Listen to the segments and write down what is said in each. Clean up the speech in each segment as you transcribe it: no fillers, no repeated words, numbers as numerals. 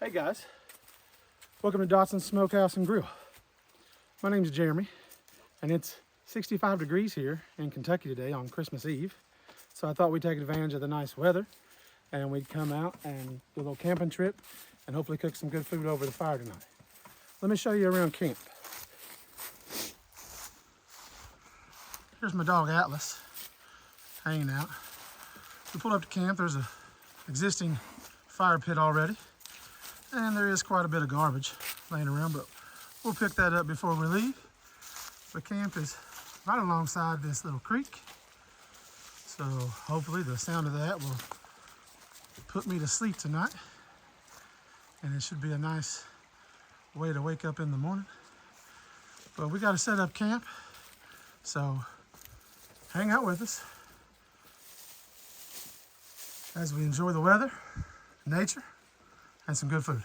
Hey guys, welcome to Dotson's Smokehouse and Grill. My name's Jeremy, and it's 65 degrees here in Kentucky today on Christmas Eve. So I thought we'd take advantage of the nice weather and we'd come out and do a little camping trip and hopefully cook some good food over the fire tonight. Let me show you around camp. Here's my dog Atlas hanging out. We pulled up to camp. There's an existing fire pit already. And there is quite a bit of garbage laying around, but we'll pick that up before we leave. The camp is right alongside this little creek. So hopefully the sound of that will put me to sleep tonight. And it should be a nice way to wake up in the morning. But we got to set up camp. So hang out with us as we enjoy the weather, nature, and some good food.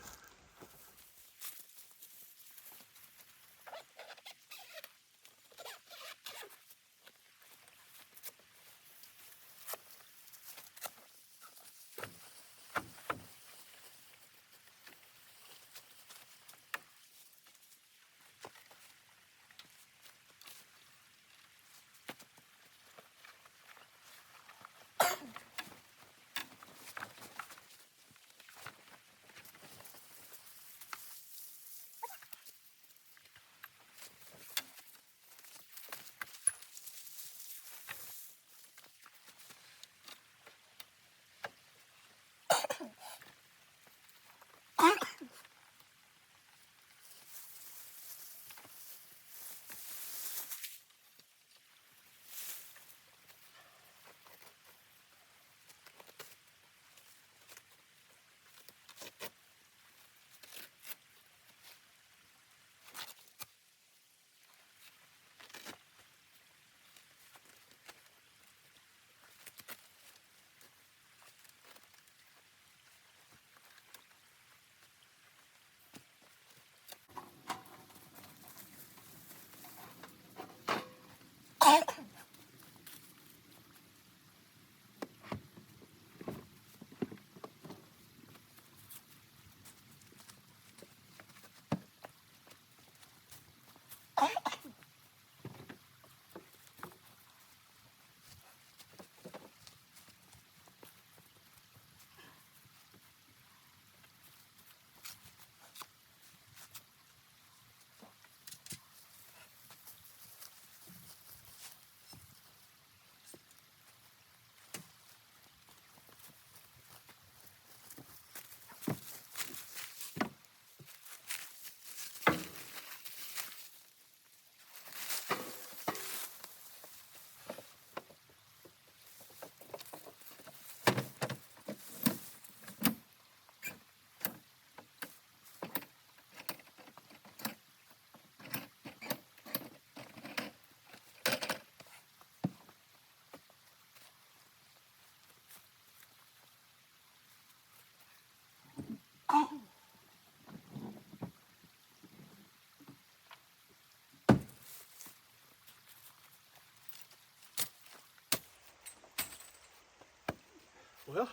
Well,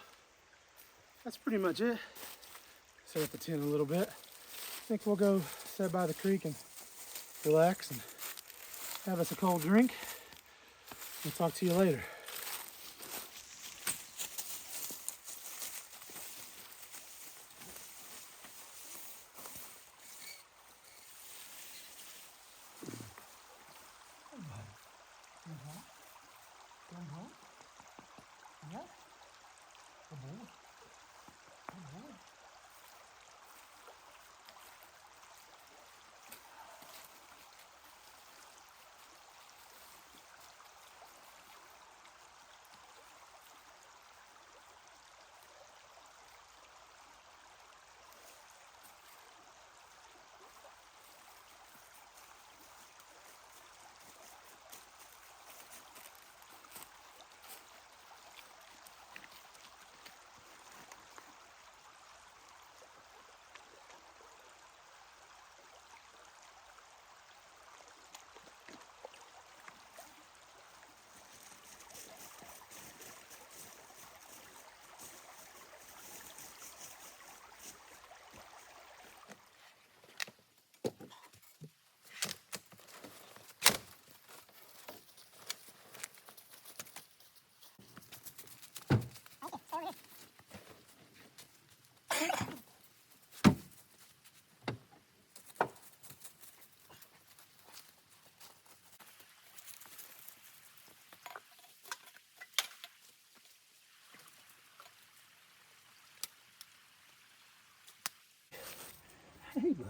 that's pretty much it. Set up the tent a little bit. I think we'll go sit by the creek and relax and have us a cold drink. We'll talk to you later. Yeah. Good boy. Good boy. Hey, buddy.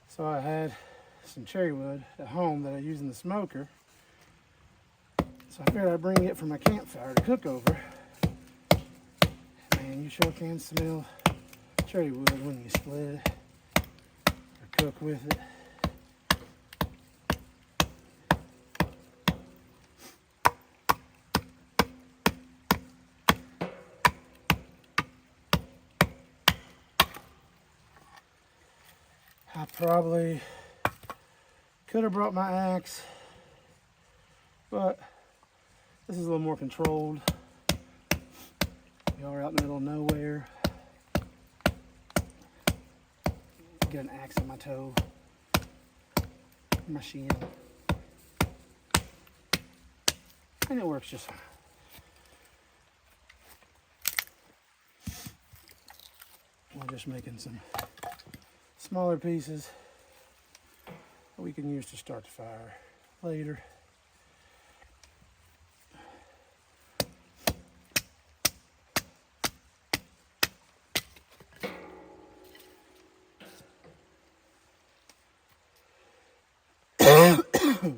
So I had some cherry wood at home that I use in the smoker. So I figured I'd bring it for my campfire to cook over. Man, you sure can smell cherry wood when you split it or cook with it. I probably could have brought my axe, but this is a little more controlled. Y'all are out in the middle of nowhere. Get an axe in my toe, my shin, and it works just fine. We're just making some smaller pieces that we can use to start the fire later.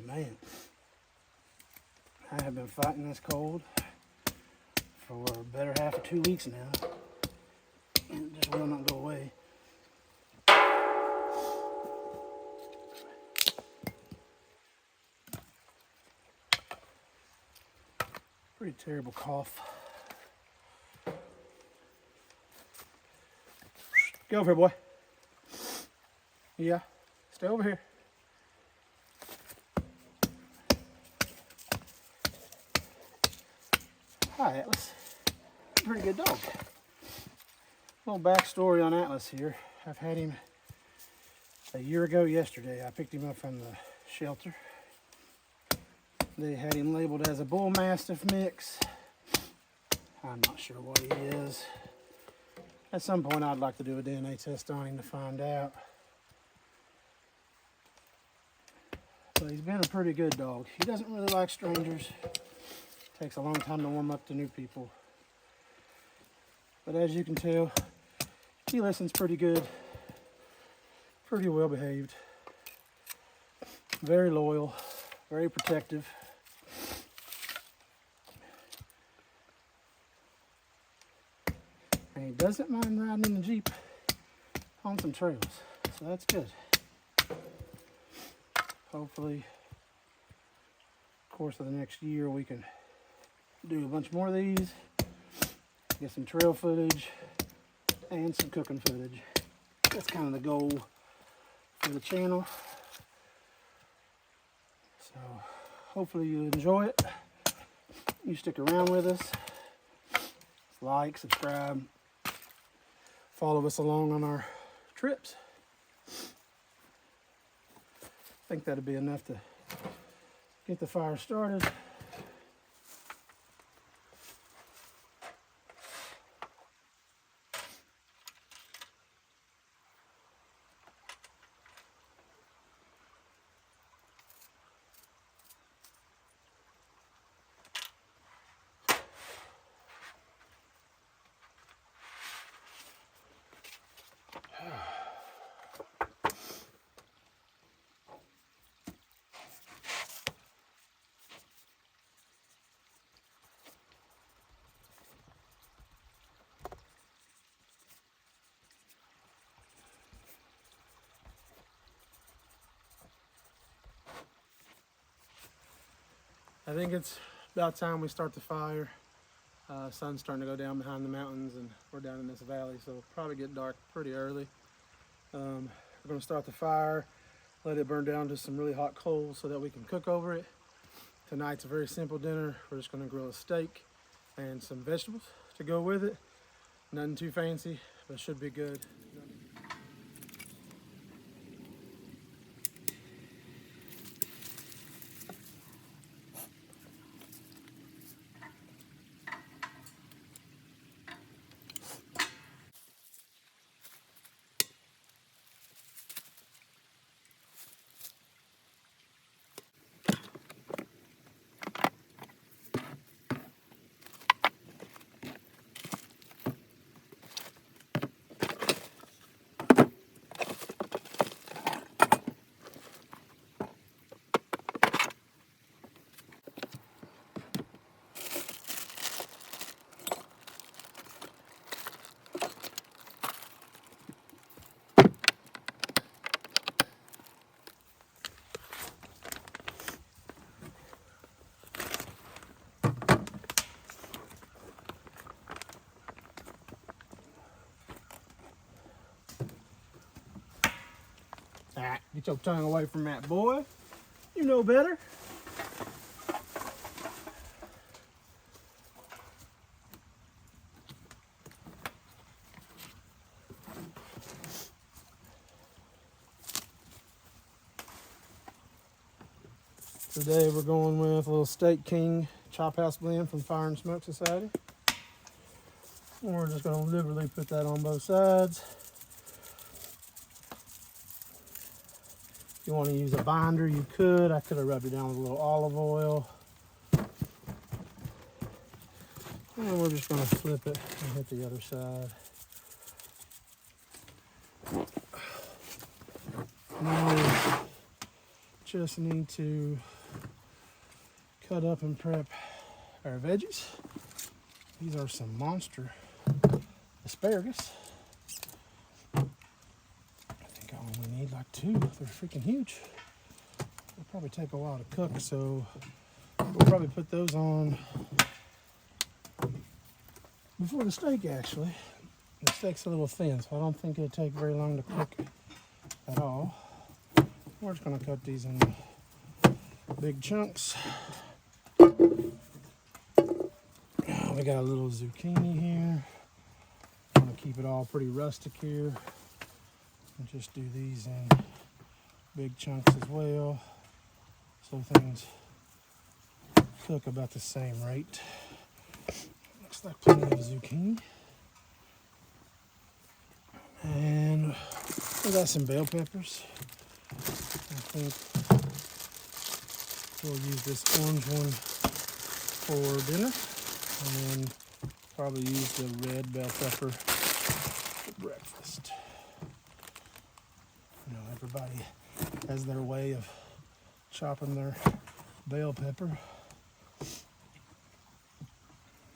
Man, I have been fighting this cold for a better half of 2 weeks now, and it just will not go away. Pretty terrible cough. Get over here, boy. Yeah, stay over here. Hi, Atlas. Pretty good dog. Little backstory on Atlas here. I've had him a year ago yesterday. I picked him up from the shelter. They had him labeled as a bull mastiff mix. I'm not sure what he is. At some point I'd like to do a DNA test on him to find out. But he's been a pretty good dog. He doesn't really like strangers. Takes a long time to warm up to new people. But as you can tell, he listens pretty good. Pretty well behaved. Very loyal. Very protective. And he doesn't mind riding in the Jeep on some trails. So that's good. Hopefully, course of the next year, we can do a bunch more of these, get some trail footage and some cooking footage. That's kind of the goal for the channel. So hopefully you enjoy it. You stick around with us. Like, subscribe, follow us along on our trips. I think that'll be enough to get the fire started. I think it's about time we start the fire. Sun's starting to go down behind the mountains and we're down in this valley, so it'll probably get dark pretty early. We're going to start the fire, let it burn down to some really hot coals so that we can cook over it. Tonight's a very simple dinner. We're just going to grill a steak and some vegetables to go with it. Nothing too fancy, but it should be good. Ah, get your tongue away from that, boy. You know better. Today we're going with a little Steak King Chop House blend from Fire and Smoke Society. And we're just going to liberally put that on both sides. If you want to use a binder, you could. I could have rubbed it down with a little olive oil. And we're just going to flip it and hit the other side. Now we just need to cut up and prep our veggies. These are some monster asparagus. I think I only need like 2. They're freaking huge. They'll probably take a while to cook, so we'll probably put those on before the steak actually. The steak's a little thin, so I don't think it'll take very long to cook at all. We're just gonna cut these in big chunks. We got a little zucchini here. I'm gonna keep it all pretty rustic here. And just do these in big chunks as well, so things cook about the same rate. Looks like plenty of zucchini. And we got some bell peppers. I think we'll use this orange one for dinner, and then probably use the red bell pepper for breakfast. You know, everybody has their way of chopping their bell pepper.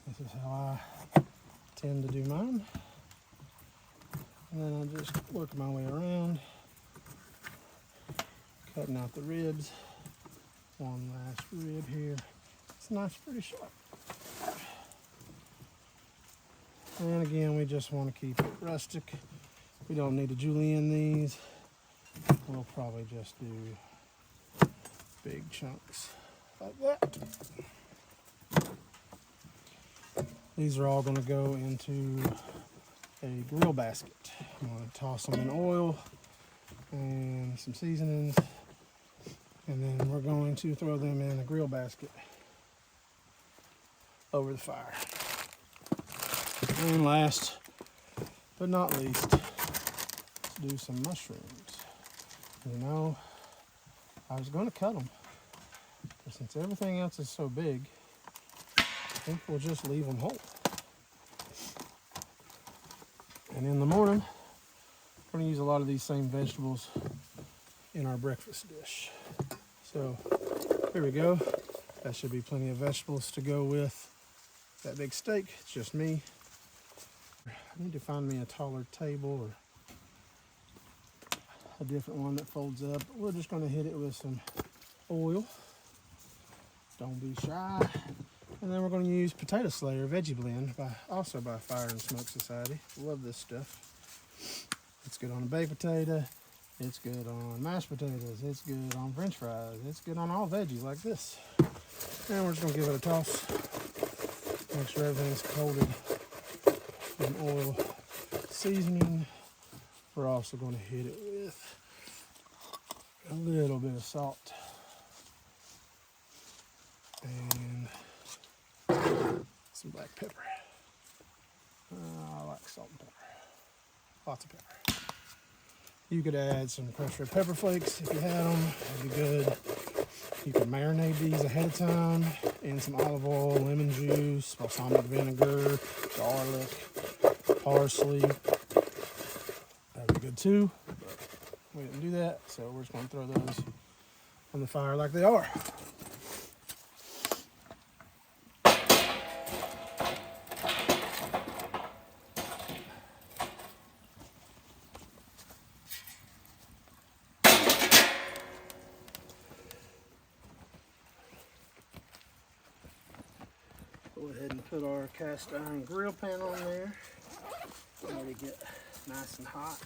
This is how I tend to do mine. And then I just work my way around, cutting out the ribs. One last rib here. It's nice, pretty sharp. And again, we just want to keep it rustic. We don't need to julienne these. We'll probably just do big chunks like that. These are all going to go into a grill basket. I'm going to toss them in oil and some seasonings, and then we're going to throw them in a grill basket over the fire. And last but not least, let's do some mushrooms. You know, I was going to cut them, but since everything else is so big, I think we'll just leave them whole. And in the morning, we're going to use a lot of these same vegetables in our breakfast dish. So here we go. That should be plenty of vegetables to go with that big steak. It's just me. I need to find me a taller table or a different one that folds up. We're just going to hit it with some oil. Don't be shy. And then we're going to use Potato Slayer Veggie Blend, also by Fire and Smoke Society. Love this stuff. It's good on a baked potato. It's good on mashed potatoes. It's good on french fries. It's good on all veggies like this. And we're just going to give it a toss. Make sure everything's coated in oil seasoning. We're also going to hit it with a little bit of salt. And some black pepper. I like salt and pepper. Lots of pepper. You could add some crushed red pepper flakes if you had them. That'd be good. You could marinate these ahead of time in some olive oil, lemon juice, balsamic vinegar, garlic, parsley. That'd be good too. But we didn't do that, so we're just going to throw those on the fire like they are. Go ahead and put our cast iron grill pan on there. Let it get nice and hot.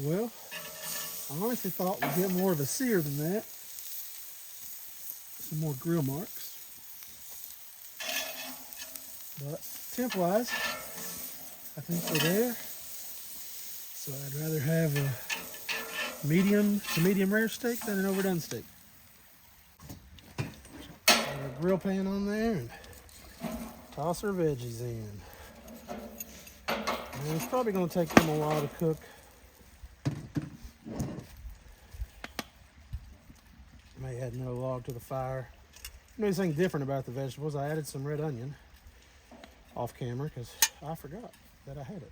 Well, I honestly thought we'd get more of a sear than that. Some more grill marks. But temp-wise, I think we're there. So I'd rather have a medium rare steak than an overdone steak. Put a grill pan on there and toss our veggies in. And it's probably going to take them a while to cook. May add another log to the fire. Anything different about the vegetables, I added some red onion off camera because I forgot that I had it.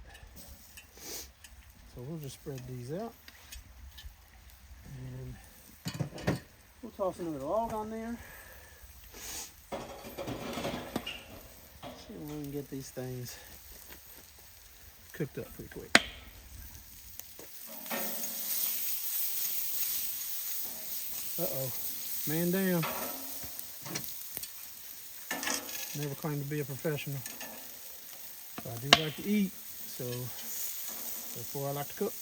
So we'll just spread these out. And we'll toss another log on there. See if we can get these things cooked up pretty quick. Uh-oh, man down. Never claimed to be a professional. But I do like to eat, so therefore I like to cook.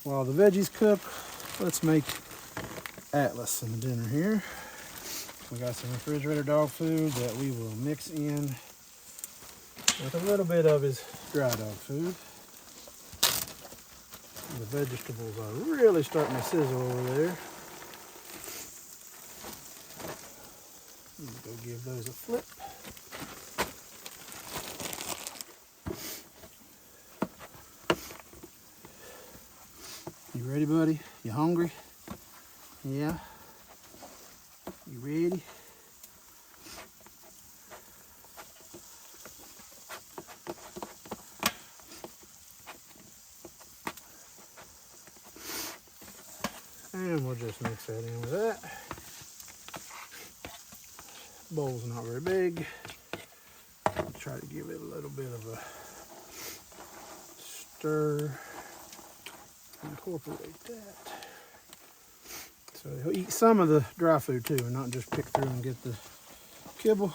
While the veggies cook, let's make Atlas some dinner here. We got some refrigerator dog food that we will mix in with a little bit of his dry dog food. The vegetables are really starting to sizzle over there. Go give those a flip. You ready, buddy? You hungry? Yeah? You ready? And we'll just mix that in with that. Bowl's not very big. I'll try to give it a little bit of a stir. Incorporate that. So he'll eat some of the dry food too, and not just pick through and get the kibble.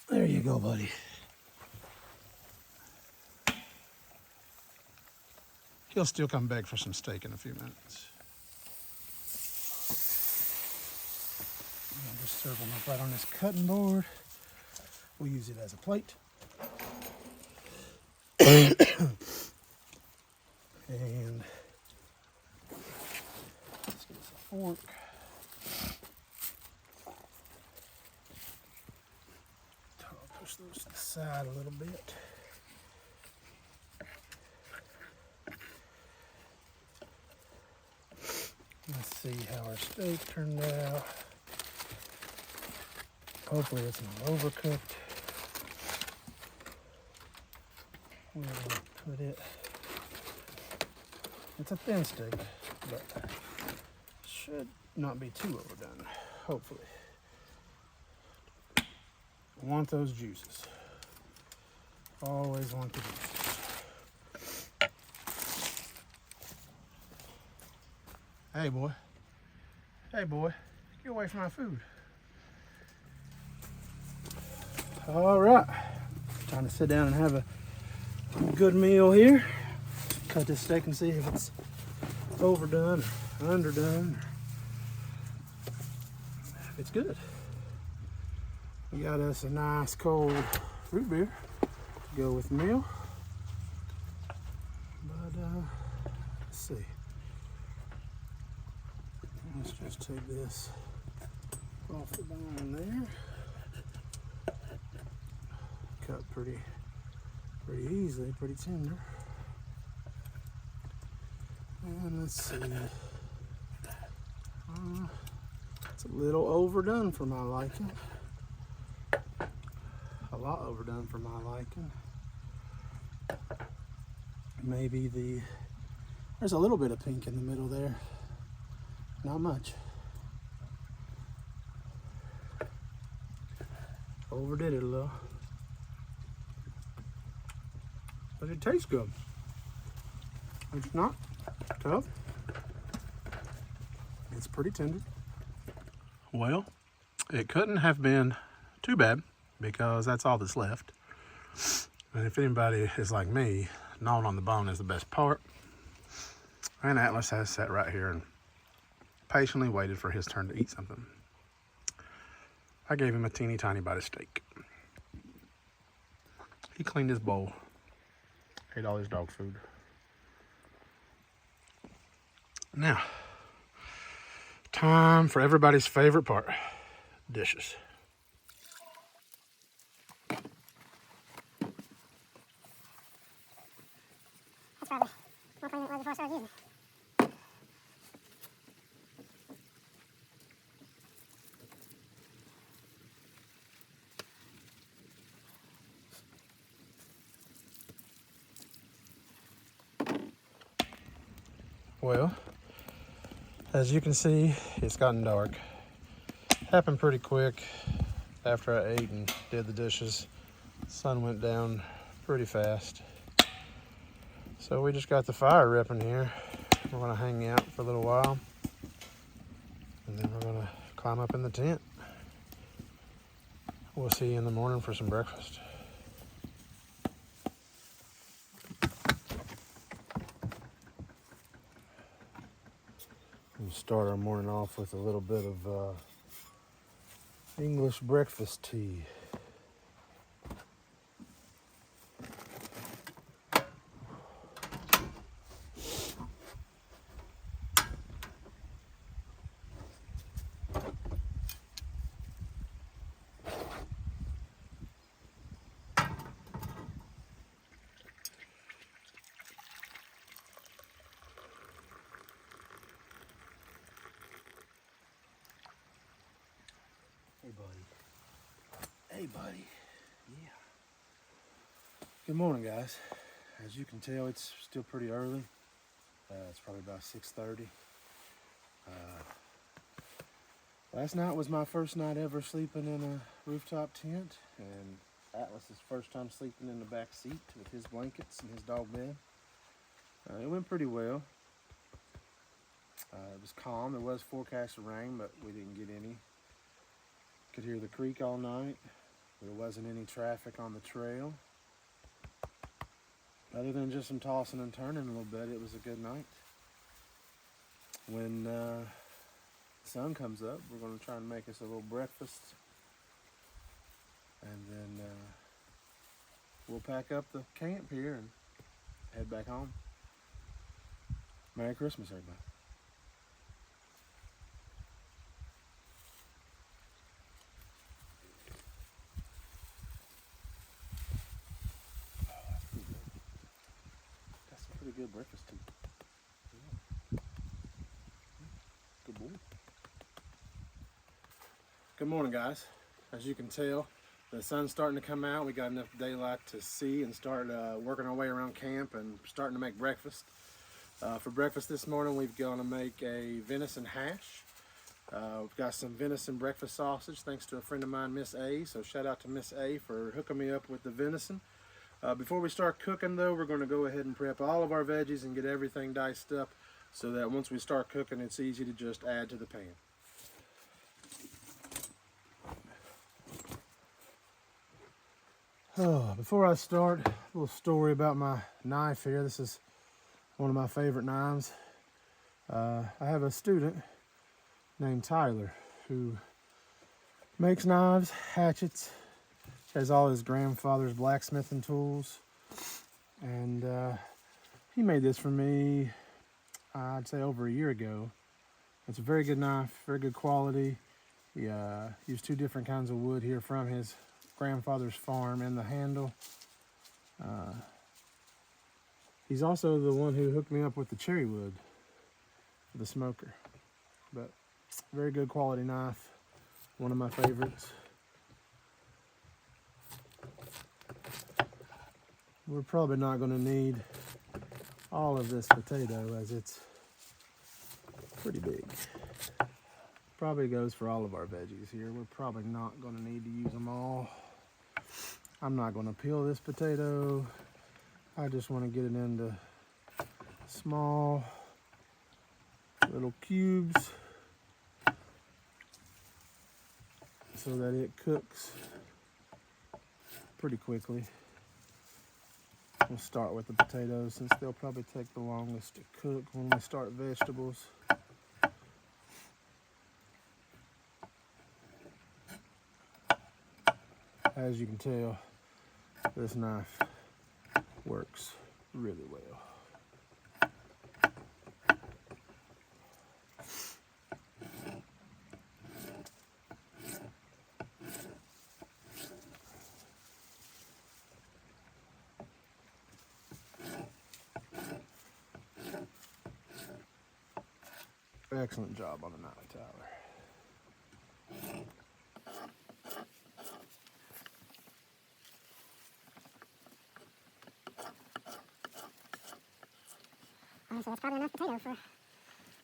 There you go, buddy. He'll still come back for some steak in a few minutes. I'll just serve them up right on this cutting board. We'll use it as a plate. And let's get us a fork. I'll push those to the side a little bit. Let's see how our steak turned out. Hopefully it's not overcooked. We're going to put it, it's a thin steak, but should not be too overdone, hopefully. Want those juices. Always want the juices. Hey boy. Hey boy, get away from my food. All right, time to sit down and have a good meal here. Cut this steak and see if it's overdone or underdone. If it's good. We got us a nice cold root beer to go with the meal. But let's see. Let's just take this off the bone there. Cut pretty easily, pretty tender. And let's see. It's a little overdone for my liking. A lot overdone for my liking. Maybe there's a little bit of pink in the middle there. Not much. Overdid it a little. But it tastes good. It's not tough. It's pretty tender. Well, It couldn't have been too bad because that's all that's left. And if anybody is like me, gnawing on the bone is the best part. And Atlas has sat right here and patiently waited for his turn to eat something. I gave him a teeny tiny bite of steak. He cleaned his bowl, ate all his dog food. Now, time for everybody's favorite part, dishes. That's probably more clean than it was before I started using it. Well, as you can see, it's gotten dark. Happened pretty quick after I ate and did the dishes. Sun went down pretty fast. So we just got the fire ripping here. We're gonna hang out for a little while. And then we're gonna climb up in the tent. We'll see you in the morning for some breakfast. We'll start our morning off with a little bit of English breakfast tea. Hey, buddy. Hey, buddy. Yeah. Good morning, guys. As you can tell, it's still pretty early. It's probably about 6:30. Last night was my first night ever sleeping in a rooftop tent, and Atlas's first time sleeping in the back seat with his blankets and his dog bed. It went pretty well. It was calm. There was forecast of rain, but we didn't get any. Could hear the creek all night. There wasn't any traffic on the trail. Other than just some tossing and turning a little bit, it was a good night. When the sun comes up, we're going to try and make us a little breakfast. And then we'll pack up the camp here and head back home. Merry Christmas, everybody. Good breakfast too. Yeah. Good boy. Good morning, guys. As you can tell, the sun's starting to come out. We got enough daylight to see and start working our way around camp and starting to make breakfast. For breakfast this morning, we're going to make a venison hash. We've got some venison breakfast sausage thanks to a friend of mine, Miss A. So shout out to Miss A for hooking me up with the venison. Before we start cooking though, we're going to go ahead and prep all of our veggies and get everything diced up so that once we start cooking, it's easy to just add to the pan. Before I start, a little story about my knife here. This is one of my favorite knives. I have a student named Tyler who makes knives, hatchets. Has all his grandfather's blacksmithing tools, and he made this for me, I'd say over a year ago. It's a very good knife, very good quality. He used 2 different kinds of wood here from his grandfather's farm and the handle. He's also the one who hooked me up with the cherry wood for the smoker. But very good quality knife, one of my favorites. We're probably not going to need all of this potato as it's pretty big. Probably goes for all of our veggies here. We're probably not going to need to use them all. I'm not going to peel this potato. I just want to get it into small little cubes. so that it cooks pretty quickly. We'll start with the potatoes since they'll probably take the longest to cook when we start vegetables. As you can tell, this knife works really well. Excellent job on the knife, Tyler. So that's probably enough potato for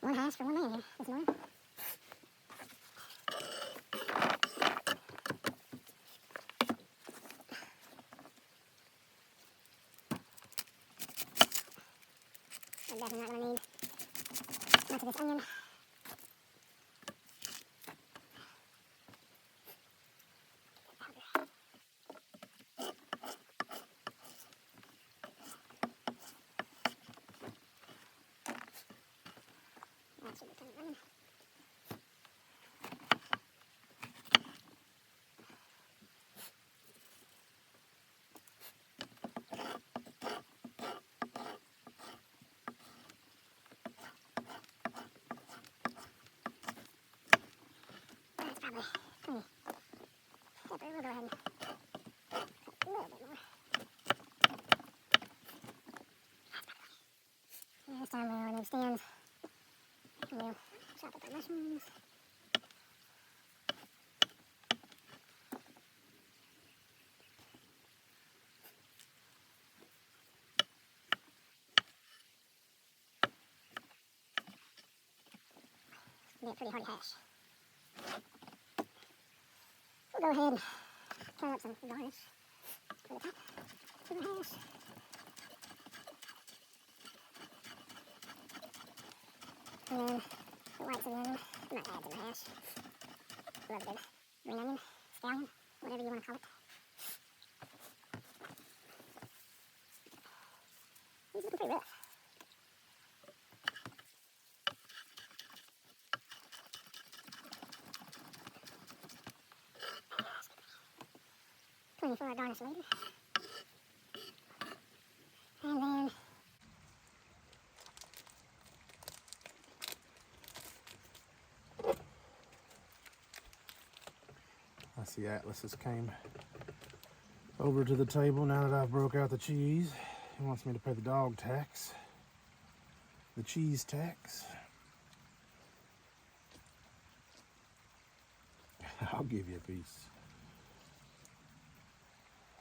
one hash for one man here this morning. I'm definitely not going to need much of this onion. That should be plenty of onion. That's probably plenty. Pepper, we'll go ahead and put a little bit more. And this time we'll remove stems. And we'll chop up our mushrooms. Be a pretty hearty hash. We'll go ahead and turn up some garnish for the top of the hash. And then the whites of the onion, I might add to the hash. A little bit of green onion, scallion, whatever you want to call it. These look pretty rough. Plenty for our garnish later. And then I see Atlas has came over to the table now that I've broke out the cheese. He wants me to pay the dog tax, the cheese tax. I'll give you a piece.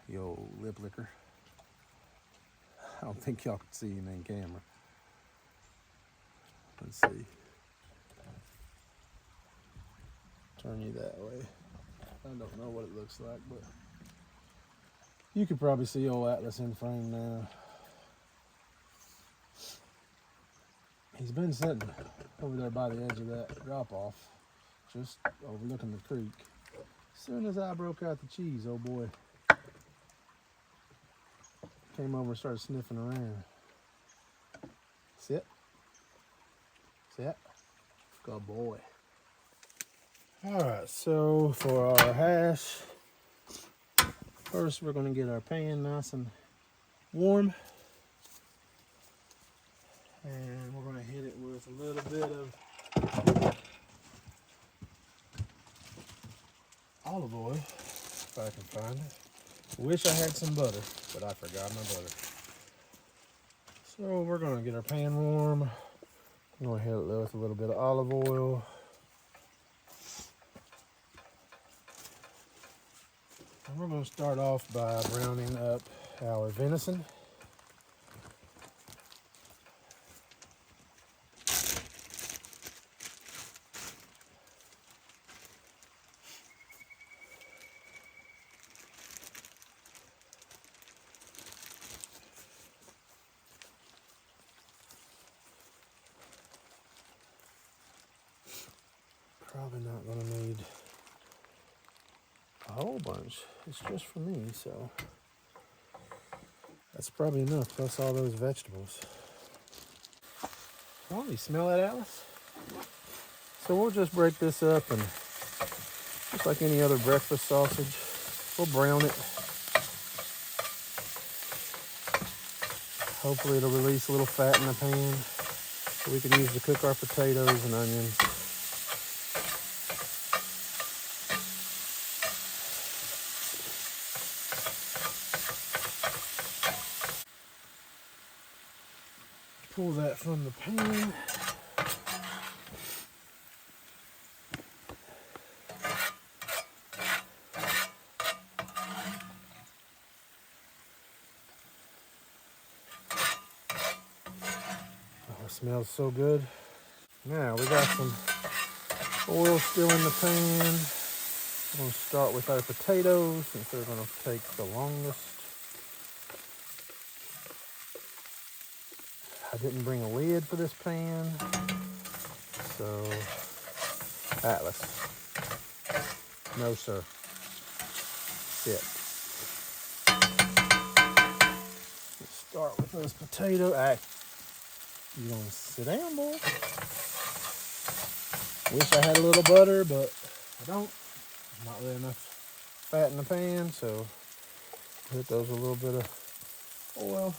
You old lip licker. I don't think y'all can see him in camera. Let's see. Turn you that way. I don't know what it looks like, but you could probably see old Atlas in frame now. He's been sitting over there by the edge of that drop-off, just overlooking the creek. As soon as I broke out the cheese, oh boy, came over and started sniffing around. Sit. Sit. Good boy. Alright, so for our hash, first we're going to get our pan nice and warm. And we're going to hit it with a little bit of olive oil, if I can find it. Wish I had some butter, but I forgot my butter. So we're going to get our pan warm. I'm going to hit it with a little bit of olive oil. And we're going to start off by browning up our venison. Probably not going to need a whole bunch. It's just for me, so that's probably enough, plus all those vegetables. Oh, you smell that, Alice? So we'll just break this up, and just like any other breakfast sausage, we'll brown it. Hopefully it'll release a little fat in the pan so we can use to cook our potatoes and onions. Pull that from the pan. Oh, it smells so good. Now we got some oil still in the pan. We're going to start with our potatoes since they're going to take the longest. I didn't bring a lid for this pan, so Atlas, no sir, sit. Let's start with those potatoes. You gonna sit down, boy? Wish I had a little butter, but I don't. There's not really enough fat in the pan, so hit those with a little bit of oil.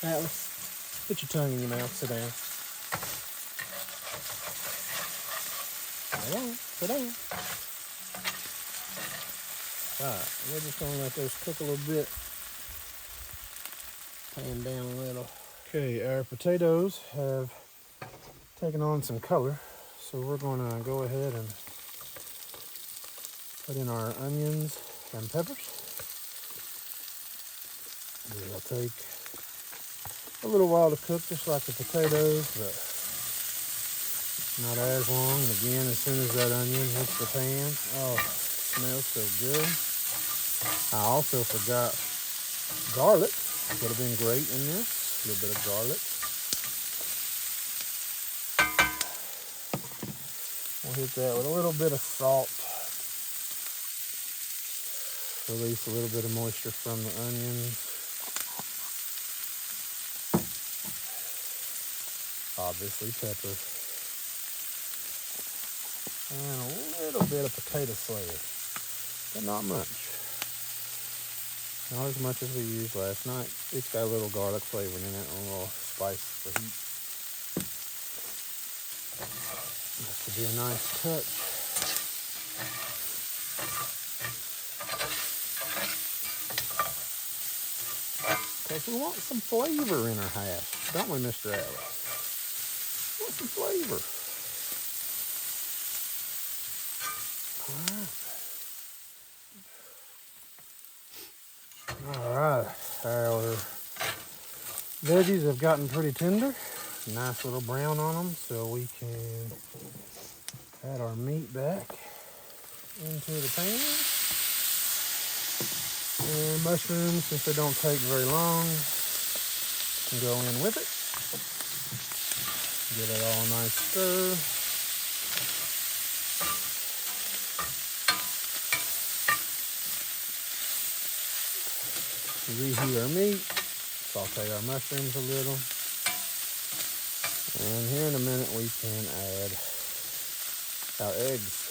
Atlas, put your tongue in your mouth. Sit down. Sit down. Alright, we're just going to let those cook a little bit. Pan down a little. Okay, our potatoes have taken on some color, so we're going to go ahead and put in our onions and peppers. It'll take a little while to cook, just like the potatoes, but not as long. And again, as soon as that onion hits the pan, oh, it smells so good. I also forgot garlic. Would have been great in this. A little bit of garlic. We'll hit that with a little bit of salt. Release a little bit of moisture from the onions. Obviously pepper. And a little bit of potato slayer, but not much. Not as much as we used last night. It's got a little garlic flavor in it and a little spice for heat. This would be a nice touch. Because we want some flavor in our hash, don't we, Mr. Alice? We want some flavor. All right, our veggies have gotten pretty tender. Nice little brown on them, so we can add our meat back into the pan. And mushrooms, since they don't take very long, can go in with it. Give it all a nice stir. Reheat our meat, saute our mushrooms a little, and here in a minute we can add our eggs.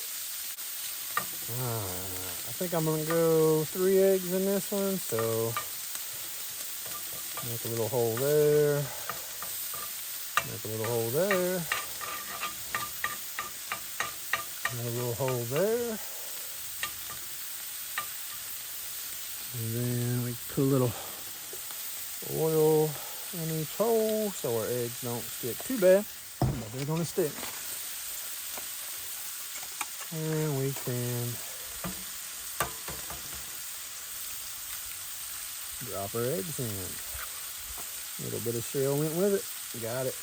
I think I'm going to go 3 eggs in this one, so make a little hole there, make a little hole there, make a little hole there. And then we put a little oil in each hole so our eggs don't stick too bad, but they're going to stick. And we can drop our eggs in. A little bit of shell went with it. Got it.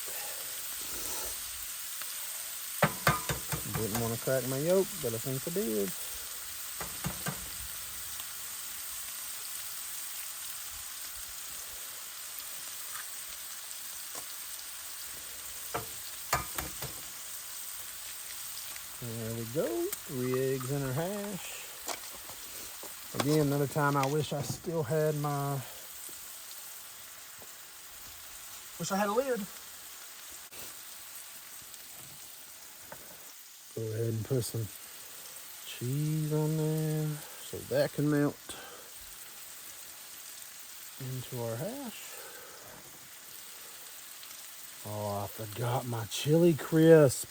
Didn't want to crack my yolk, but I think I did. we go. 3 eggs in our hash. Again, another time I wish I still had my... Wish I had a lid. Go ahead and put some cheese on there so that can melt into our hash. Oh, I forgot my chili crisp.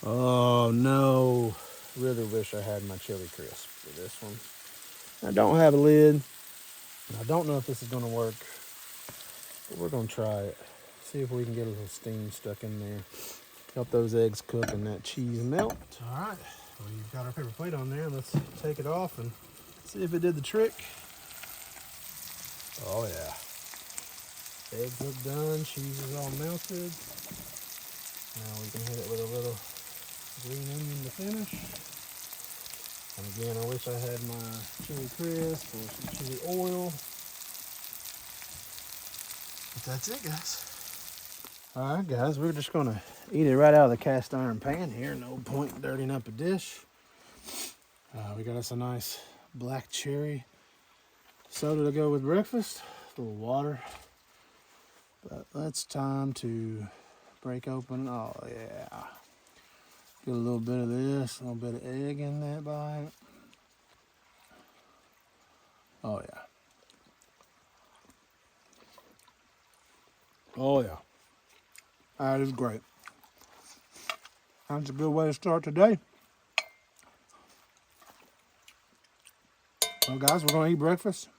Oh no. Really wish I had my chili crisp for this one. I don't have a lid. I don't know if this is gonna work, but we're gonna try it. See if we can get a little steam stuck in there. Help those eggs cook and that cheese melt. All right, we've got our paper plate on there. Let's take it off and see if it did the trick. Oh yeah. Eggs look done, cheese is all melted. Now we can hit it with a little green onion to finish. And again, I wish I had my chili crisp or some chili oil. But that's it, guys. All right, guys, we're just gonna eat it right out of the cast iron pan here. No point dirtying up a dish. We got us a nice black cherry soda to go with breakfast. A little water. But it's time to break open. Oh yeah. Get a little bit of this, a little bit of egg in that bite. Oh yeah. Oh yeah. That is great. That's a good way to start today. So guys, we're gonna eat breakfast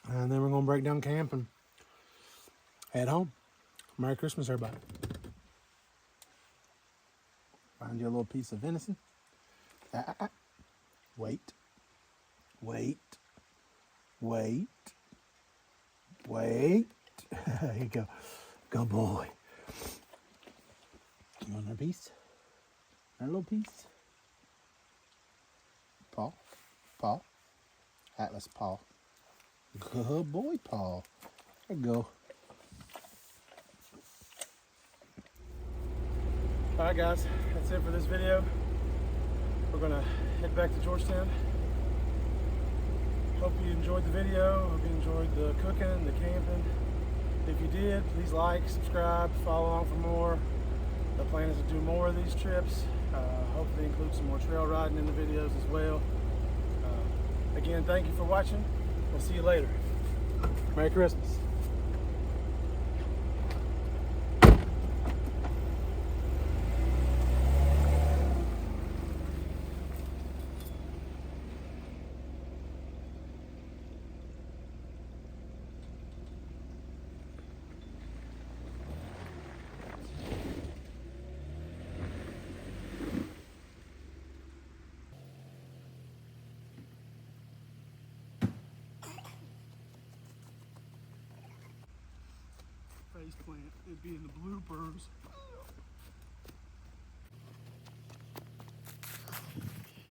and then we're gonna break down camp and head home. Merry Christmas, everybody. Find you a little piece of venison. Wait. Wait. Wait. Wait. There you go. Good boy. You want another piece? Another little piece? Paw. Paw. Atlas paw. Good boy, Paul. There you go. Alright guys, that's it for this video. We're gonna head back to Georgetown. Hope you enjoyed the video. Hope you enjoyed the cooking, the camping. If you did, please like, subscribe, follow along for more. The plan is to do more of these trips. Hopefully include some more trail riding in the videos as well. Again, thank you for watching. We'll see you later. Merry Christmas. Face plant, it'd be in the bloopers.